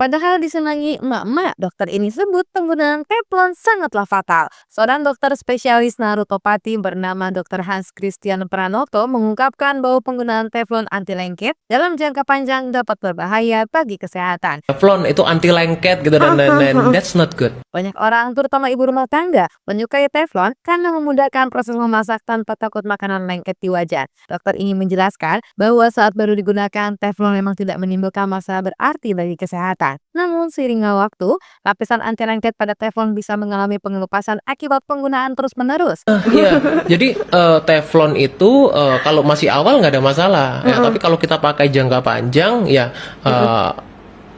Padahal disenangi emak-emak, dokter ini sebut penggunaan teflon sangatlah fatal. Seorang dokter spesialis narutopati bernama Dr. Hans Christian Pranoto mengungkapkan bahwa penggunaan teflon anti lengket dalam jangka panjang dapat berbahaya bagi kesehatan. Teflon itu anti lengket gitu dan that's not good. Banyak orang, terutama ibu rumah tangga, menyukai teflon karena memudahkan proses memasak tanpa takut makanan lengket di wajan. Dokter ini menjelaskan bahwa saat baru digunakan, teflon memang tidak menimbulkan masalah berarti bagi kesehatan. Namun, seiringnya waktu, lapisan anti lengket pada teflon bisa mengalami pengelupasan akibat penggunaan terus-menerus. Iya, jadi teflon itu kalau masih awal nggak ada masalah, ya. Tapi kalau kita pakai jangka panjang, ya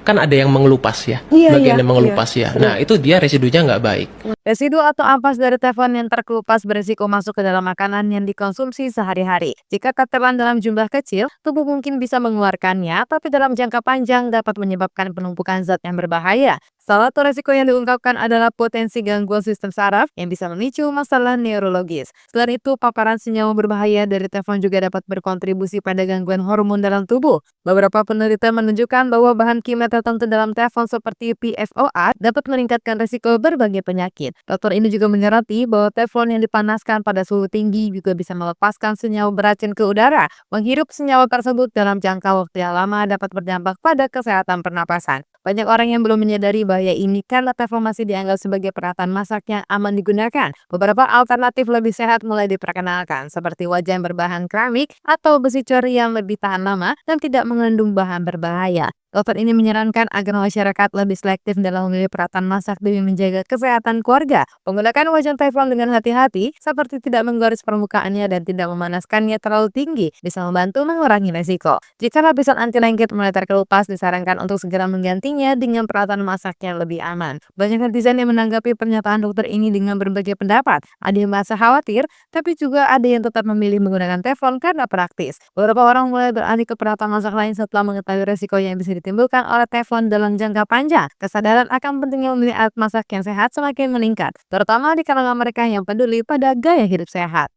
kan ada yang mengelupas ya, Iya, bagian iya, yang mengelupas ya. Nah itu dia residunya nggak baik. Residu atau ampas dari teflon yang terkelupas berisiko masuk ke dalam makanan yang dikonsumsi sehari-hari. Jika tertelan dalam jumlah kecil, tubuh mungkin bisa mengeluarkannya, tapi dalam jangka panjang dapat menyebabkan penumpukan zat yang berbahaya. Salah satu resiko yang diungkapkan adalah potensi gangguan sistem saraf yang bisa memicu masalah neurologis. Selain itu, paparan senyawa berbahaya dari teflon juga dapat berkontribusi pada gangguan hormon dalam tubuh. Beberapa penelitian menunjukkan bahwa bahan kimia tertentu dalam teflon seperti PFOA dapat meningkatkan risiko berbagai penyakit. Dokter ini juga menyoroti bahwa teflon yang dipanaskan pada suhu tinggi juga bisa melepaskan senyawa beracun ke udara. Menghirup senyawa tersebut dalam jangka waktu yang lama dapat berdampak pada kesehatan pernapasan. Banyak orang yang belum menyadari bahaya ini karena teflon masih dianggap sebagai peralatan masak yang aman digunakan. Beberapa alternatif lebih sehat mulai diperkenalkan, seperti wajan berbahan keramik atau besi cori yang lebih tahan lama dan tidak mengandung bahan berbahaya. Dokter ini menyarankan agar masyarakat lebih selektif dalam memilih peralatan masak demi menjaga kesehatan keluarga. Menggunakan wajan teflon dengan hati-hati, seperti tidak menggores permukaannya dan tidak memanaskannya terlalu tinggi, bisa membantu mengurangi resiko. Jika lapisan anti lengket mulai terkelupas, disarankan untuk segera menggantinya dengan peralatan masak yang lebih aman. Banyak netizen yang menanggapi pernyataan dokter ini dengan berbagai pendapat. Ada yang merasa khawatir, tapi juga ada yang tetap memilih menggunakan teflon karena praktis. Beberapa orang mulai beralih ke peralatan masak lain setelah mengetahui resiko yang bisa ditimbulkan oleh teflon dalam jangka panjang. Kesadaran akan pentingnya memilih alat masak yang sehat semakin meningkat, terutama di kalangan mereka yang peduli pada gaya hidup sehat.